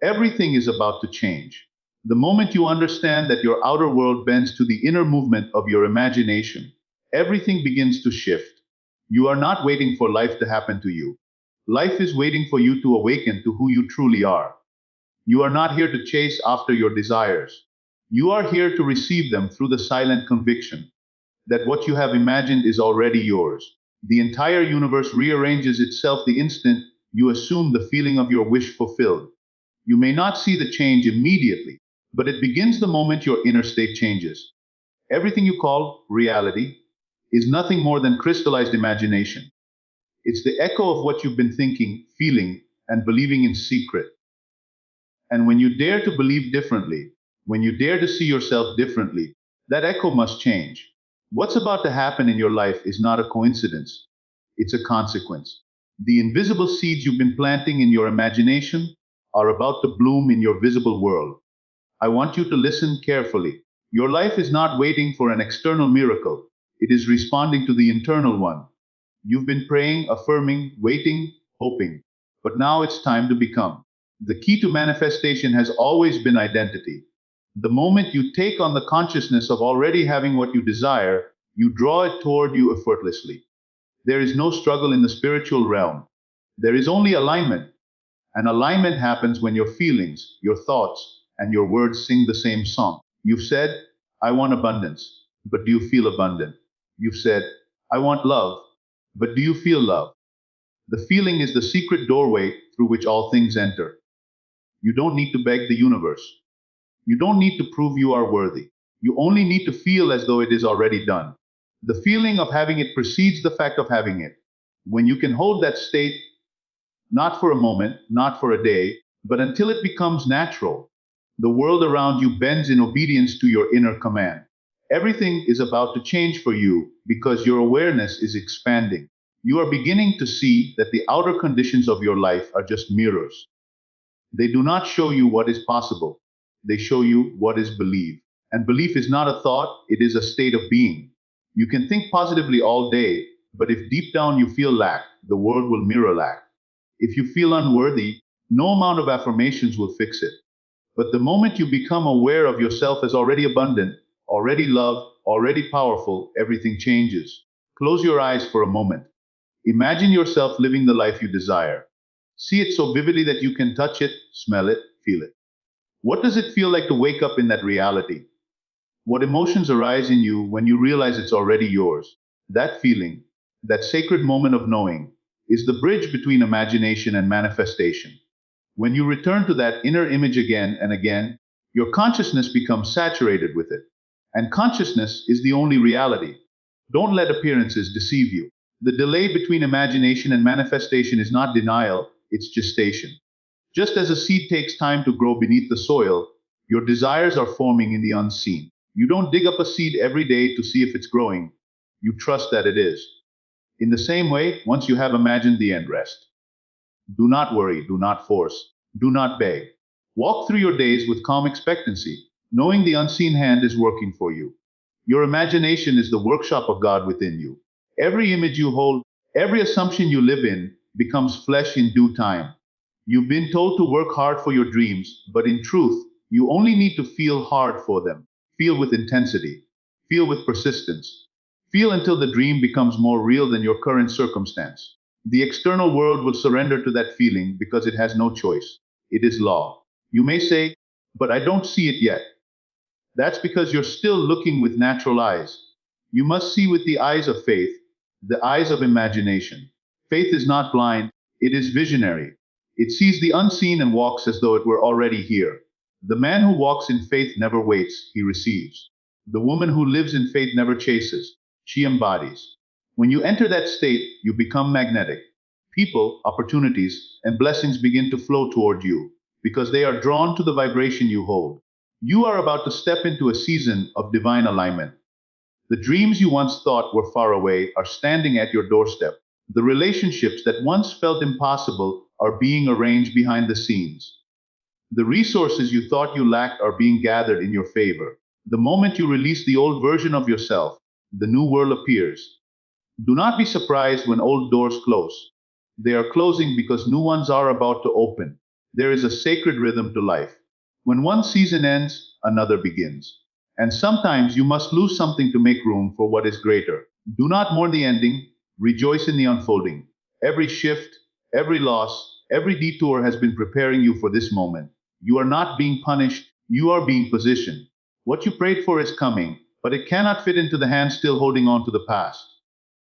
Everything is about to change. The moment you understand that your outer world bends to the inner movement of your imagination, everything begins to shift. You are not waiting for life to happen to you. Life is waiting for you to awaken to who you truly are. You are not here to chase after your desires. You are here to receive them through the silent conviction that what you have imagined is already yours. The entire universe rearranges itself the instant you assume the feeling of your wish fulfilled. You may not see the change immediately, but it begins the moment your inner state changes. Everything you call reality is nothing more than crystallized imagination. It's the echo of what you've been thinking, feeling, and believing in secret. And when you dare to believe differently, when you dare to see yourself differently, that echo must change. What's about to happen in your life is not a coincidence, it's a consequence. The invisible seeds you've been planting in your imagination are about to bloom in your visible world. I want you to listen carefully. Your life is not waiting for an external miracle, it is responding to the internal one. You've been praying, affirming, waiting, hoping. But now it's time to become. The key to manifestation has always been identity. The moment you take on the consciousness of already having what you desire, you draw it toward you effortlessly. There is no struggle in the spiritual realm. There is only alignment. And alignment happens when your feelings, your thoughts, and your words sing the same song. You've said, I want abundance, but do you feel abundant? You've said, I want love, but do you feel love? The feeling is the secret doorway through which all things enter. You don't need to beg the universe. You don't need to prove you are worthy. You only need to feel as though it is already done. The feeling of having it precedes the fact of having it. When you can hold that state, not for a moment, not for a day, but until it becomes natural, the world around you bends in obedience to your inner command. Everything is about to change for you because your awareness is expanding. You are beginning to see that the outer conditions of your life are just mirrors. They do not show you what is possible. They show you what is believed. And belief is not a thought, it is a state of being. You can think positively all day, but if deep down you feel lack, the world will mirror lack. If you feel unworthy, no amount of affirmations will fix it. But the moment you become aware of yourself as already abundant, already loved, already powerful, everything changes. Close your eyes for a moment. Imagine yourself living the life you desire. See it so vividly that you can touch it, smell it, feel it. What does it feel like to wake up in that reality? What emotions arise in you when you realize it's already yours? That feeling, that sacred moment of knowing, is the bridge between imagination and manifestation. When you return to that inner image again and again, your consciousness becomes saturated with it. And consciousness is the only reality. Don't let appearances deceive you. The delay between imagination and manifestation is not denial, it's gestation. Just as a seed takes time to grow beneath the soil, your desires are forming in the unseen. You don't dig up a seed every day to see if it's growing. You trust that it is. In the same way, once you have imagined the end, rest. Do not worry, do not force, do not beg. Walk through your days with calm expectancy, knowing the unseen hand is working for you. Your imagination is the workshop of God within you. Every image you hold, every assumption you live in, becomes flesh in due time. You've been told to work hard for your dreams, but in truth, you only need to feel hard for them. Feel with intensity. Feel with persistence. Feel until the dream becomes more real than your current circumstance. The external world will surrender to that feeling because it has no choice. It is law. You may say, but I don't see it yet. That's because you're still looking with natural eyes. You must see with the eyes of faith, the eyes of imagination. Faith is not blind, it is visionary. It sees the unseen and walks as though it were already here. The man who walks in faith never waits, he receives. The woman who lives in faith never chases, she embodies. When you enter that state, you become magnetic. People, opportunities, and blessings begin to flow toward you because they are drawn to the vibration you hold. You are about to step into a season of divine alignment. The dreams you once thought were far away are standing at your doorstep. The relationships that once felt impossible are being arranged behind the scenes. The resources you thought you lacked are being gathered in your favor. The moment you release the old version of yourself, the new world appears. Do not be surprised when old doors close. They are closing because new ones are about to open. There is a sacred rhythm to life. When one season ends, another begins. And sometimes you must lose something to make room for what is greater. Do not mourn the ending, rejoice in the unfolding. Every shift, every loss, every detour has been preparing you for this moment. You are not being punished, you are being positioned. What you prayed for is coming, but it cannot fit into the hand still holding on to the past.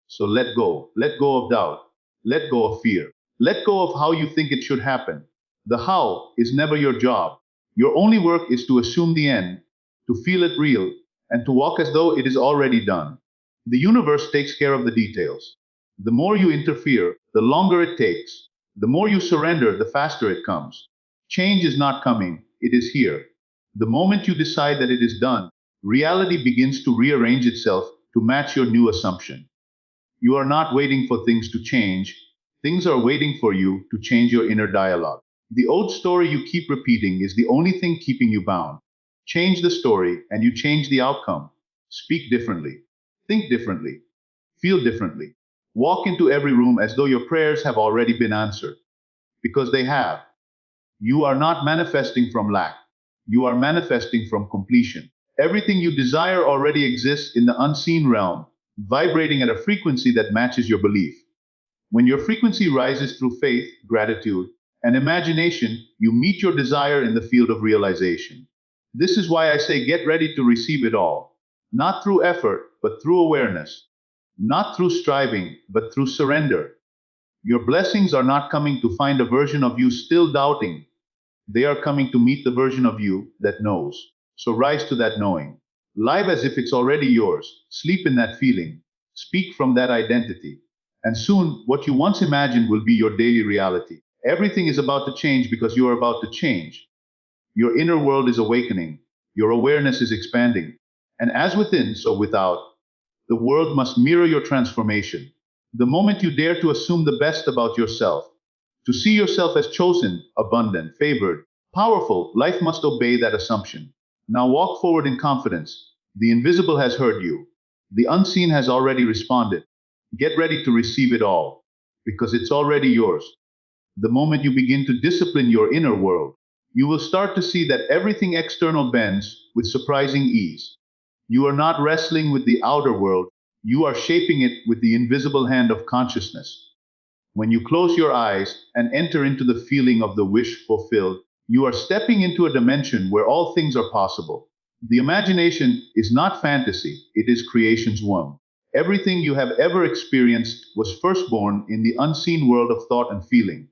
So let go of doubt, let go of fear, let go of how you think it should happen. The how is never your job. Your only work is to assume the end, to feel it real, and to walk as though it is already done. The universe takes care of the details. The more you interfere, the longer it takes. The more you surrender, the faster it comes. Change is not coming, it is here. The moment you decide that it is done, reality begins to rearrange itself to match your new assumption. You are not waiting for things to change. Things are waiting for you to change your inner dialogue. The old story you keep repeating is the only thing keeping you bound. Change the story and you change the outcome. Speak differently. Think differently. Feel differently. Walk into every room as though your prayers have already been answered. Because they have. You are not manifesting from lack. You are manifesting from completion. Everything you desire already exists in the unseen realm, vibrating at a frequency that matches your belief. When your frequency rises through faith, gratitude, and imagination, you meet your desire in the field of realization. This is why I say get ready to receive it all. Not through effort, but through awareness. Not through striving, but through surrender. Your blessings are not coming to find a version of you still doubting. They are coming to meet the version of you that knows. So rise to that knowing. Live as if it's already yours. Sleep in that feeling. Speak from that identity. And soon, what you once imagined will be your daily reality. Everything is about to change because you are about to change. Your inner world is awakening. Your awareness is expanding. And as within, so without, the world must mirror your transformation. The moment you dare to assume the best about yourself, to see yourself as chosen, abundant, favored, powerful, life must obey that assumption. Now walk forward in confidence. The invisible has heard you. The unseen has already responded. Get ready to receive it all, because it's already yours. The moment you begin to discipline your inner world, you will start to see that everything external bends with surprising ease. You are not wrestling with the outer world, you are shaping it with the invisible hand of consciousness. When you close your eyes and enter into the feeling of the wish fulfilled, you are stepping into a dimension where all things are possible. The imagination is not fantasy, it is creation's womb. Everything you have ever experienced was first born in the unseen world of thought and feeling.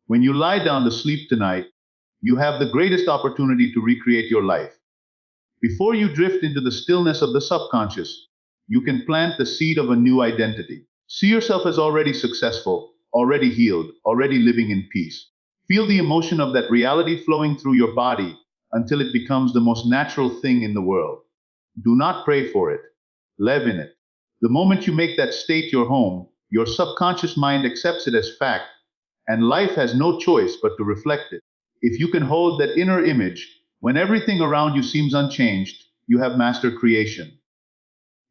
When you lie down to sleep tonight, you have the greatest opportunity to recreate your life. Before you drift into the stillness of the subconscious, you can plant the seed of a new identity. See yourself as already successful, already healed, already living in peace. Feel the emotion of that reality flowing through your body until it becomes the most natural thing in the world. Do not pray for it. Live in it. The moment you make that state your home, your subconscious mind accepts it as fact, and life has no choice but to reflect it. If you can hold that inner image, when everything around you seems unchanged, you have mastered creation.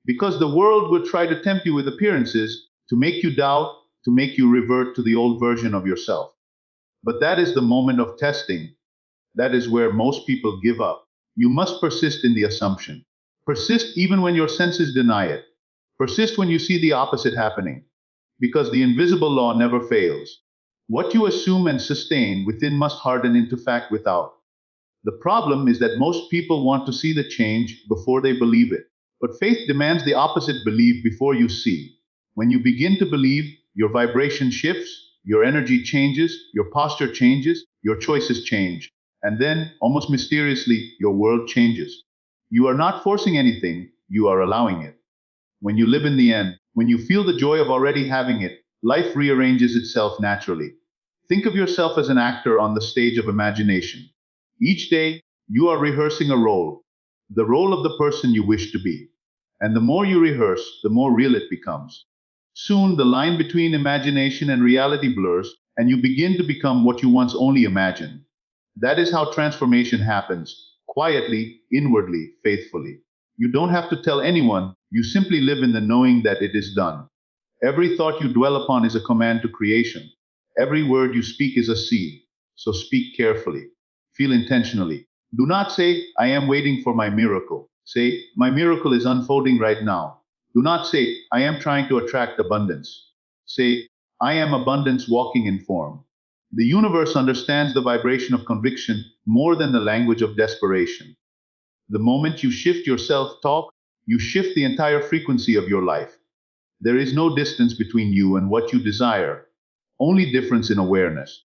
Because the world will try to tempt you with appearances, to make you doubt, to make you revert to the old version of yourself. But that is the moment of testing. That is where most people give up. You must persist in the assumption. Persist even when your senses deny it. Persist when you see the opposite happening. Because the invisible law never fails. What you assume and sustain within must harden into fact without. The problem is that most people want to see the change before they believe it. But faith demands the opposite: believe before you see. When you begin to believe, your vibration shifts, your energy changes, your posture changes, your choices change. And then, almost mysteriously, your world changes. You are not forcing anything, you are allowing it. When you live in the end, when you feel the joy of already having it, life rearranges itself naturally. Think of yourself as an actor on the stage of imagination. Each day, you are rehearsing a role, the role of the person you wish to be. And the more you rehearse, the more real it becomes. Soon, the line between imagination and reality blurs, and you begin to become what you once only imagined. That is how transformation happens, quietly, inwardly, faithfully. You don't have to tell anyone, you simply live in the knowing that it is done. Every thought you dwell upon is a command to creation. Every word you speak is a seed. So speak carefully. Feel intentionally. Do not say, I am waiting for my miracle. Say, my miracle is unfolding right now. Do not say, I am trying to attract abundance. Say, I am abundance walking in form. The universe understands the vibration of conviction more than the language of desperation. The moment you shift your self talk, you shift the entire frequency of your life. There is no distance between you and what you desire, only difference in awareness.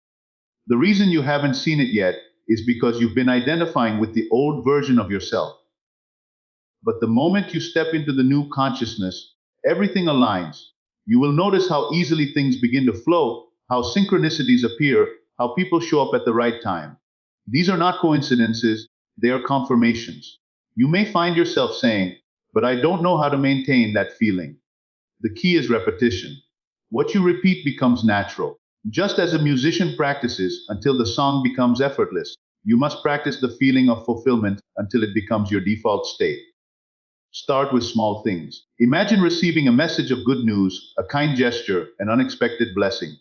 The reason you haven't seen it yet is because you've been identifying with the old version of yourself. But the moment you step into the new consciousness, everything aligns. You will notice how easily things begin to flow, how synchronicities appear, how people show up at the right time. These are not coincidences, they are confirmations. You may find yourself saying, but I don't know how to maintain that feeling. The key is repetition. What you repeat becomes natural. Just as a musician practices until the song becomes effortless, you must practice the feeling of fulfillment until it becomes your default state. Start with small things. Imagine receiving a message of good news, a kind gesture, an unexpected blessing.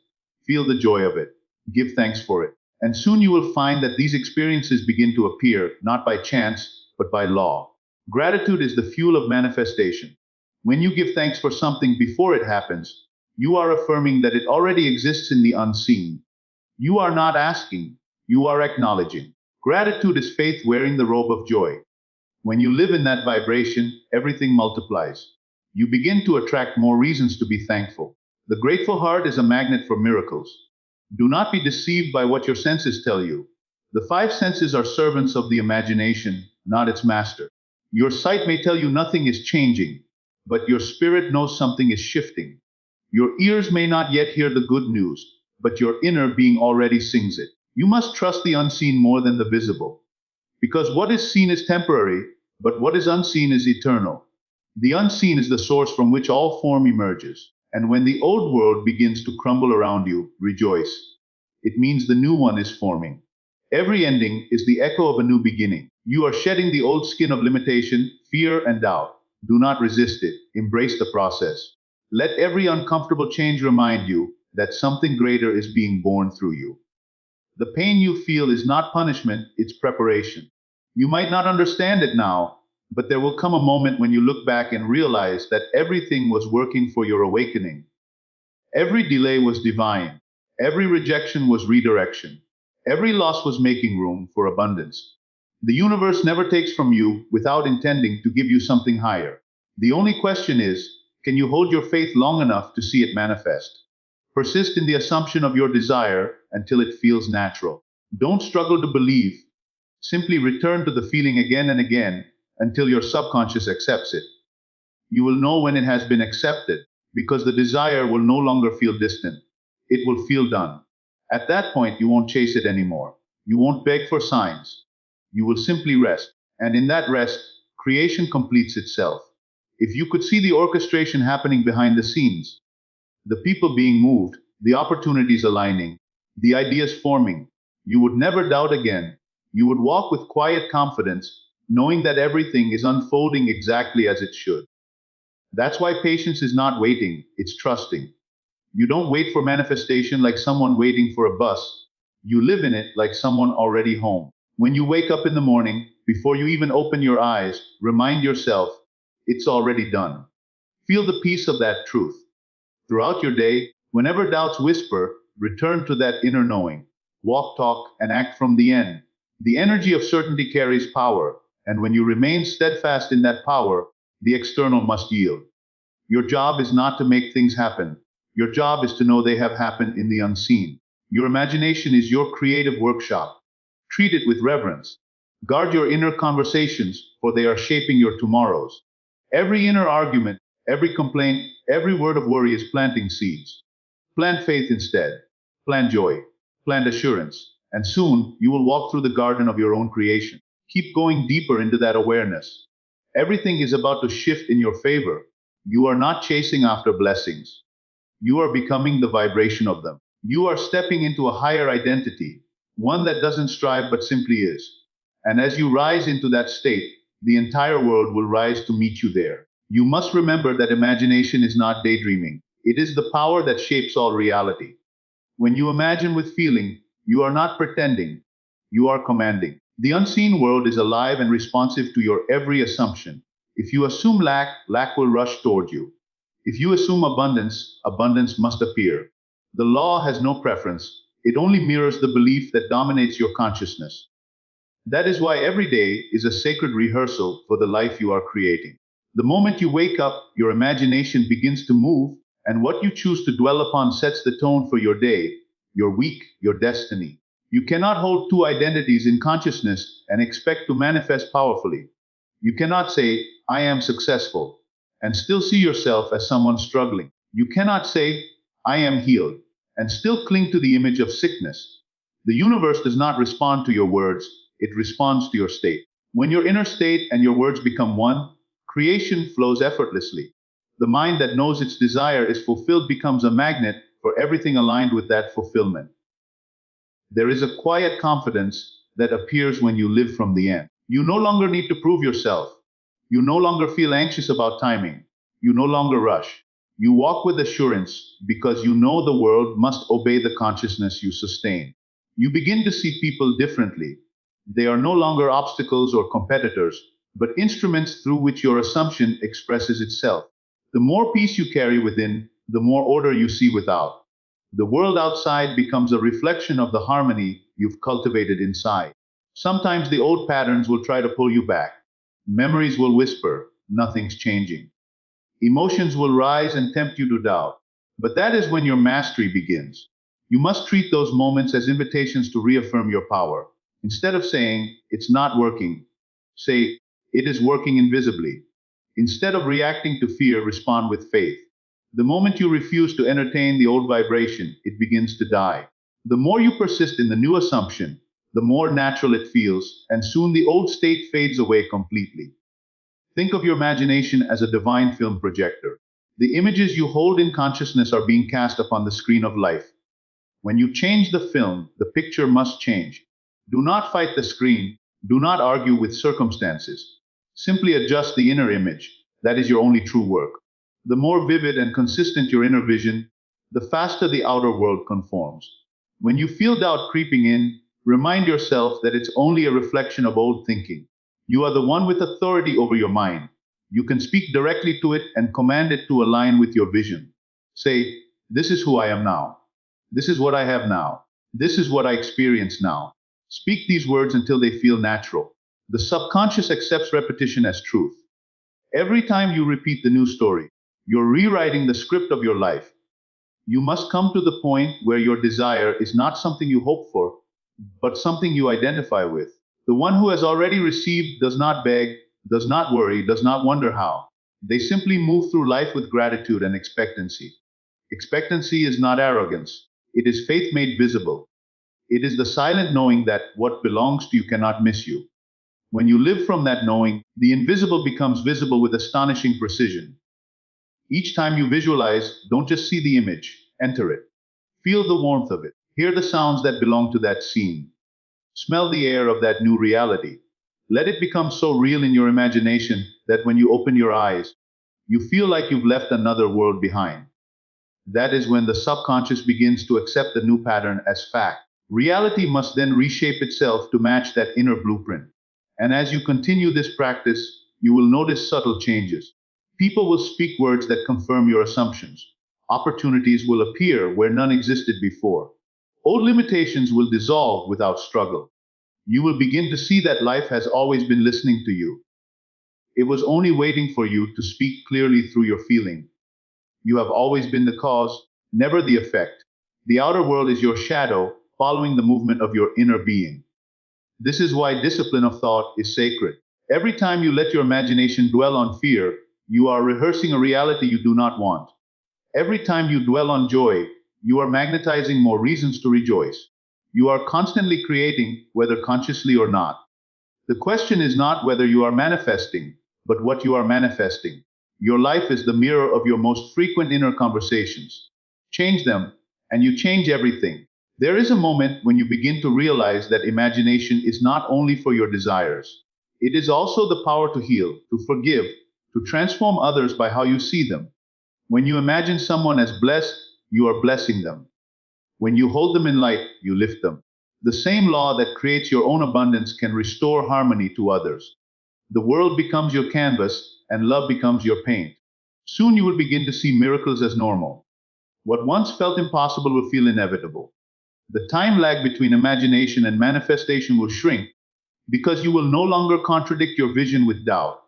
Feel the joy of it. Give thanks for it. And soon you will find that these experiences begin to appear, not by chance, but by law. Gratitude is the fuel of manifestation. When you give thanks for something before it happens, you are affirming that it already exists in the unseen. You are not asking, you are acknowledging. Gratitude is faith wearing the robe of joy. When you live in that vibration, everything multiplies. You begin to attract more reasons to be thankful. The grateful heart is a magnet for miracles. Do not be deceived by what your senses tell you. The five senses are servants of the imagination, not its master. Your sight may tell you nothing is changing, but your spirit knows something is shifting. Your ears may not yet hear the good news, but your inner being already sings it. You must trust the unseen more than the visible. Because what is seen is temporary, but what is unseen is eternal. The unseen is the source from which all form emerges. And when the old world begins to crumble around you, rejoice. It means the new one is forming. Every ending is the echo of a new beginning. You are shedding the old skin of limitation, fear, and doubt. Do not resist it. Embrace the process. Let every uncomfortable change remind you that something greater is being born through you. The pain you feel is not punishment, it's preparation. You might not understand it now, but there will come a moment when you look back and realize that everything was working for your awakening. Every delay was divine. Every rejection was redirection. Every loss was making room for abundance. The universe never takes from you without intending to give you something higher. The only question is, can you hold your faith long enough to see it manifest? Persist in the assumption of your desire until it feels natural. Don't struggle to believe. Simply return to the feeling again and again until your subconscious accepts it. You will know when it has been accepted because the desire will no longer feel distant. It will feel done. At that point, you won't chase it anymore. You won't beg for signs. You will simply rest. And in that rest, creation completes itself. If you could see the orchestration happening behind the scenes, the people being moved, the opportunities aligning, the ideas forming, you would never doubt again. You would walk with quiet confidence, knowing that everything is unfolding exactly as it should. That's why patience is not waiting, it's trusting. You don't wait for manifestation like someone waiting for a bus. You live in it like someone already home. When you wake up in the morning, before you even open your eyes, remind yourself, it's already done. Feel the peace of that truth. Throughout your day, whenever doubts whisper, return to that inner knowing. Walk, talk, and act from the end. The energy of certainty carries power, and when you remain steadfast in that power, the external must yield. Your job is not to make things happen. Your job is to know they have happened in the unseen. Your imagination is your creative workshop. Treat it with reverence. Guard your inner conversations, for they are shaping your tomorrows. Every inner argument, every complaint, every word of worry is planting seeds. Plant faith instead. Plant joy. Plant assurance. And soon you will walk through the garden of your own creation. Keep going deeper into that awareness. Everything is about to shift in your favor. You are not chasing after blessings. You are becoming the vibration of them. You are stepping into a higher identity, one that doesn't strive but simply is. And as you rise into that state, the entire world will rise to meet you there. You must remember that imagination is not daydreaming. It is the power that shapes all reality. When you imagine with feeling, You are not pretending. You are commanding. The unseen world is alive and responsive to your every assumption. If you assume lack, lack will rush toward you. If you assume abundance, abundance must appear. The law has no preference. It only mirrors the belief that dominates your consciousness. That is why every day is a sacred rehearsal for the life you are creating. The moment you wake up, your imagination begins to move, and what you choose to dwell upon sets the tone for your day, your week, your destiny. You cannot hold two identities in consciousness and expect to manifest powerfully. You cannot say, I am successful, and still see yourself as someone struggling. You cannot say, I am healed, and still cling to the image of sickness. The universe does not respond to your words, it responds to your state. When your inner state and your words become one, creation flows effortlessly. The mind that knows its desire is fulfilled becomes a magnet for everything aligned with that fulfillment. There is a quiet confidence that appears when you live from the end. You no longer need to prove yourself. You no longer feel anxious about timing. You no longer rush. You walk with assurance because you know the world must obey the consciousness you sustain. You begin to see people differently. They are no longer obstacles or competitors, but instruments through which your assumption expresses itself. The more peace you carry within, the more order you see without. The world outside becomes a reflection of the harmony you've cultivated inside. Sometimes the old patterns will try to pull you back. Memories will whisper, nothing's changing. Emotions will rise and tempt you to doubt. But that is when your mastery begins. You must treat those moments as invitations to reaffirm your power. Instead of saying, it's not working, say, it is working invisibly. Instead of reacting to fear, respond with faith. The moment you refuse to entertain the old vibration, it begins to die. The more you persist in the new assumption, the more natural it feels, and soon the old state fades away completely. Think of your imagination as a divine film projector. The images you hold in consciousness are being cast upon the screen of life. When you change the film, the picture must change. Do not fight the screen. Do not argue with circumstances. Simply adjust the inner image. That is your only true work. The more vivid and consistent your inner vision, the faster the outer world conforms. When you feel doubt creeping in, remind yourself that it's only a reflection of old thinking. You are the one with authority over your mind. You can speak directly to it and command it to align with your vision. Say, this is who I am now. This is what I have now. This is what I experience now. Speak these words until they feel natural. The subconscious accepts repetition as truth. Every time you repeat the new story, you're rewriting the script of your life. You must come to the point where your desire is not something you hope for, but something you identify with. The one who has already received does not beg, does not worry, does not wonder how. They simply move through life with gratitude and expectancy. Expectancy is not arrogance. It is faith made visible. It is the silent knowing that what belongs to you cannot miss you. When you live from that knowing, the invisible becomes visible with astonishing precision. Each time you visualize, don't just see the image, enter it. Feel the warmth of it. Hear the sounds that belong to that scene. Smell the air of that new reality. Let it become so real in your imagination that when you open your eyes, you feel like you've left another world behind. That is when the subconscious begins to accept the new pattern as fact. Reality must then reshape itself to match that inner blueprint. And as you continue this practice, you will notice subtle changes. People will speak words that confirm your assumptions. Opportunities will appear where none existed before. Old limitations will dissolve without struggle. You will begin to see that life has always been listening to you. It was only waiting for you to speak clearly through your feeling. You have always been the cause, never the effect. The outer world is your shadow, following the movement of your inner being. This is why discipline of thought is sacred. Every time you let your imagination dwell on fear, you are rehearsing a reality you do not want. Every time you dwell on joy, you are magnetizing more reasons to rejoice. You are constantly creating, whether consciously or not. The question is not whether you are manifesting, but what you are manifesting. Your life is the mirror of your most frequent inner conversations. Change them, and you change everything. There is a moment when you begin to realize that imagination is not only for your desires. It is also the power to heal, to forgive, to transform others by how you see them. When you imagine someone as blessed, you are blessing them. When you hold them in light, you lift them. The same law that creates your own abundance can restore harmony to others. The world becomes your canvas, and love becomes your paint. Soon you will begin to see miracles as normal. What once felt impossible will feel inevitable. The time lag between imagination and manifestation will shrink because you will no longer contradict your vision with doubt.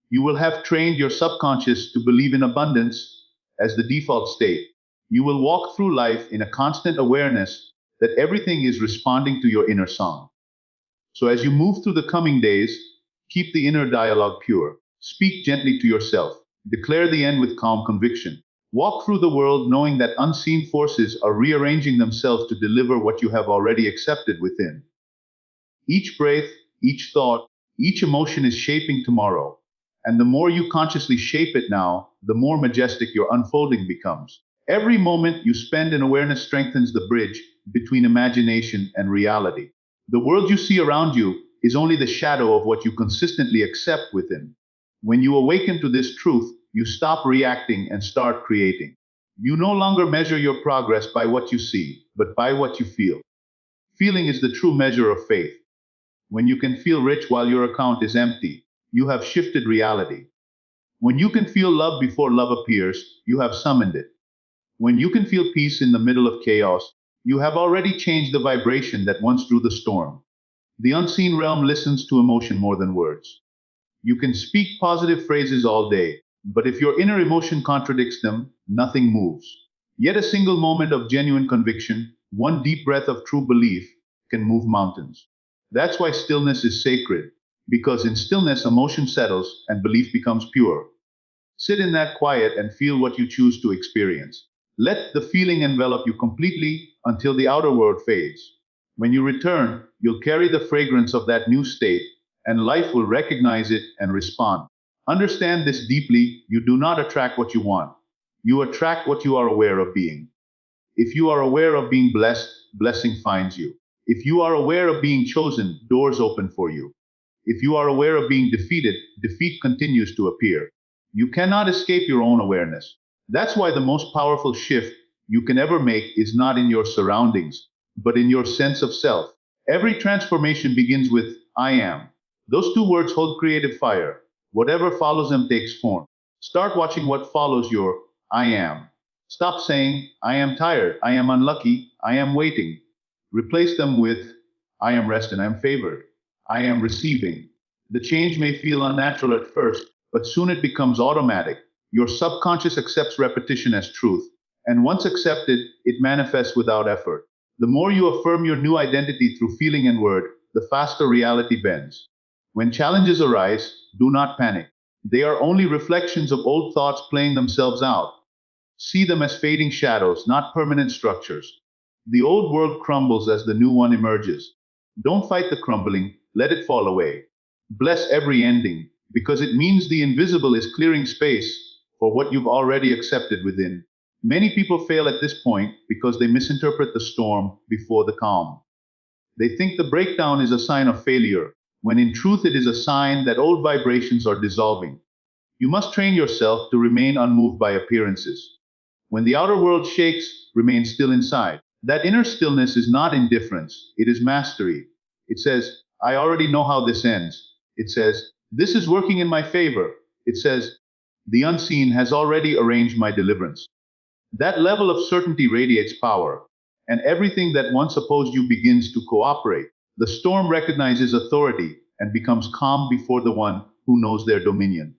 You will have trained your subconscious to believe in abundance as the default state. You will walk through life in a constant awareness that everything is responding to your inner song. So as you move through the coming days, keep the inner dialogue pure. Speak gently to yourself. Declare the end with calm conviction. Walk through the world knowing that unseen forces are rearranging themselves to deliver what you have already accepted within. Each breath, each thought, each emotion is shaping tomorrow. And the more you consciously shape it now, the more majestic your unfolding becomes. Every moment you spend in awareness strengthens the bridge between imagination and reality. The world you see around you is only the shadow of what you consistently accept within. When you awaken to this truth, you stop reacting and start creating. You no longer measure your progress by what you see, but by what you feel. Feeling is the true measure of faith. When you can feel rich while your account is empty, you have shifted reality. When you can feel love before love appears, you have summoned it. When you can feel peace in the middle of chaos, you have already changed the vibration that once drew the storm. The unseen realm listens to emotion more than words. You can speak positive phrases all day, but if your inner emotion contradicts them, nothing moves. Yet a single moment of genuine conviction, one deep breath of true belief, can move mountains. That's why stillness is sacred, because in stillness emotion settles and belief becomes pure. Sit in that quiet and feel what you choose to experience. Let the feeling envelop you completely until the outer world fades. When you return, you'll carry the fragrance of that new state, and life will recognize it and respond. Understand this deeply, you do not attract what you want. You attract what you are aware of being. If you are aware of being blessed, blessing finds you. If you are aware of being chosen, doors open for you. If you are aware of being defeated, defeat continues to appear. You cannot escape your own awareness. That's why the most powerful shift you can ever make is not in your surroundings, but in your sense of self. Every transformation begins with I am. Those two words hold creative fire. Whatever follows them takes form. Start watching what follows your I am. Stop saying, I am tired, I am unlucky, I am waiting. Replace them with I am rested, I am favored, I am receiving. The change may feel unnatural at first, but soon it becomes automatic. Your subconscious accepts repetition as truth, and once accepted, it manifests without effort. The more you affirm your new identity through feeling and word, the faster reality bends. When challenges arise, do not panic. They are only reflections of old thoughts playing themselves out. See them as fading shadows, not permanent structures. The old world crumbles as the new one emerges. Don't fight the crumbling, let it fall away. Bless every ending, because it means the invisible is clearing space for what you've already accepted within. Many people fail at this point because they misinterpret the storm before the calm. They think the breakdown is a sign of failure, when in truth it is a sign that old vibrations are dissolving. You must train yourself to remain unmoved by appearances. When the outer world shakes, remain still inside. That inner stillness is not indifference, it is mastery. It says, I already know how this ends. It says, this is working in my favor. It says, the unseen has already arranged my deliverance. That level of certainty radiates power, and everything that once opposed you begins to cooperate. The storm recognizes authority and becomes calm before the one who knows their dominion.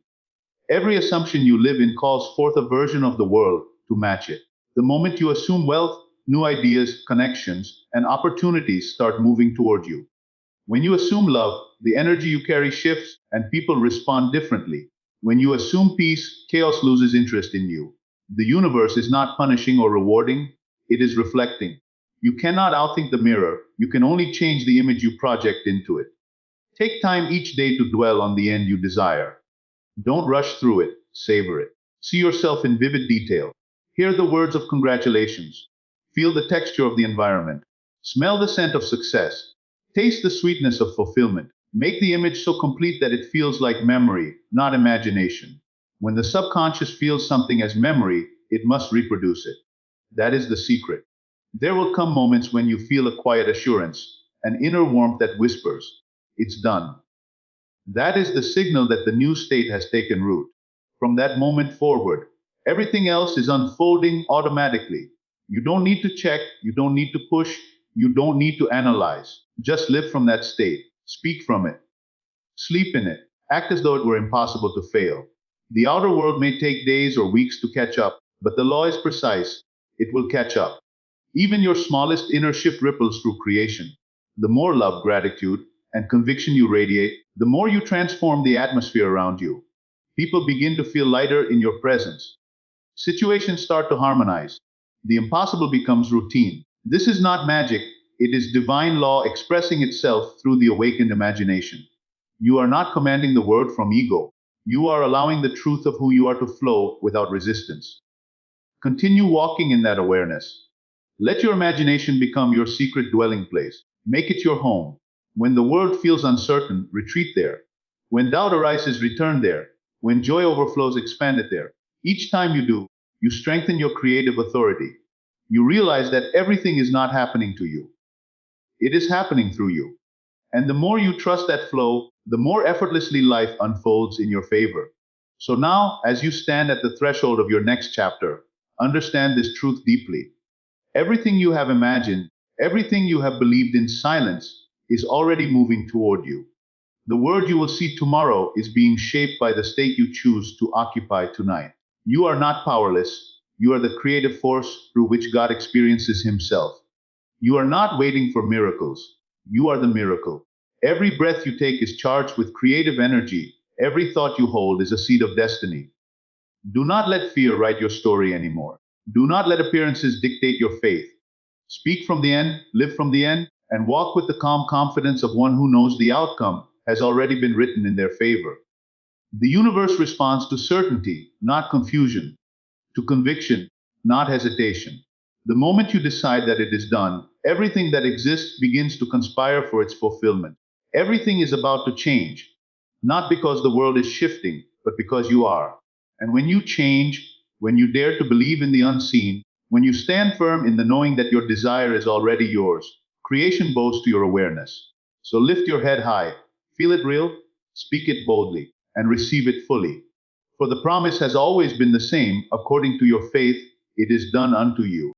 Every assumption you live in calls forth a version of the world to match it. The moment you assume wealth, new ideas, connections, and opportunities start moving toward you. When you assume love, the energy you carry shifts and people respond differently. When you assume peace, chaos loses interest in you. The universe is not punishing or rewarding, it is reflecting. You cannot outthink the mirror, you can only change the image you project into it. Take time each day to dwell on the end you desire. Don't rush through it, savor it. See yourself in vivid detail. Hear the words of congratulations. Feel the texture of the environment. Smell the scent of success. Taste the sweetness of fulfillment. Make the image so complete that it feels like memory, not imagination. When the subconscious feels something as memory, it must reproduce it. That is the secret. There will come moments when you feel a quiet assurance, an inner warmth that whispers, "It's done." That is the signal that the new state has taken root. From that moment forward, everything else is unfolding automatically. You don't need to check, you don't need to push, you don't need to analyze. Just live from that state, speak from it, sleep in it, act as though it were impossible to fail. The outer world may take days or weeks to catch up, but the law is precise. It will catch up. Even your smallest inner shift ripples through creation. The more love, gratitude, and conviction you radiate, the more you transform the atmosphere around you. People begin to feel lighter in your presence. Situations start to harmonize. The impossible becomes routine. This is not magic, it is divine law expressing itself through the awakened imagination. You are not commanding the world from ego. You are allowing the truth of who you are to flow without resistance. Continue walking in that awareness. Let your imagination become your secret dwelling place. Make it your home. When the world feels uncertain, retreat there. When doubt arises, return there. When joy overflows, expand it there. Each time you do, you strengthen your creative authority. You realize that everything is not happening to you, it is happening through you. And the more you trust that flow, the more effortlessly life unfolds in your favor. So now, as you stand at the threshold of your next chapter, understand this truth deeply. Everything you have imagined, everything you have believed in silence, is already moving toward you. The world you will see tomorrow is being shaped by the state you choose to occupy tonight. You are not powerless, you are the creative force through which God experiences Himself. You are not waiting for miracles, you are the miracle. Every breath you take is charged with creative energy, every thought you hold is a seed of destiny. Do not let fear write your story anymore. Do not let appearances dictate your faith. Speak from the end, live from the end, and walk with the calm confidence of one who knows the outcome has already been written in their favor. The universe responds to certainty, not confusion, to conviction, not hesitation. The moment you decide that it is done, everything that exists begins to conspire for its fulfillment. Everything is about to change, not because the world is shifting, but because you are. And when you change, when you dare to believe in the unseen, when you stand firm in the knowing that your desire is already yours, creation bows to your awareness. So lift your head high, feel it real, speak it boldly, and receive it fully. For the promise has always been the same: according to your faith, it is done unto you.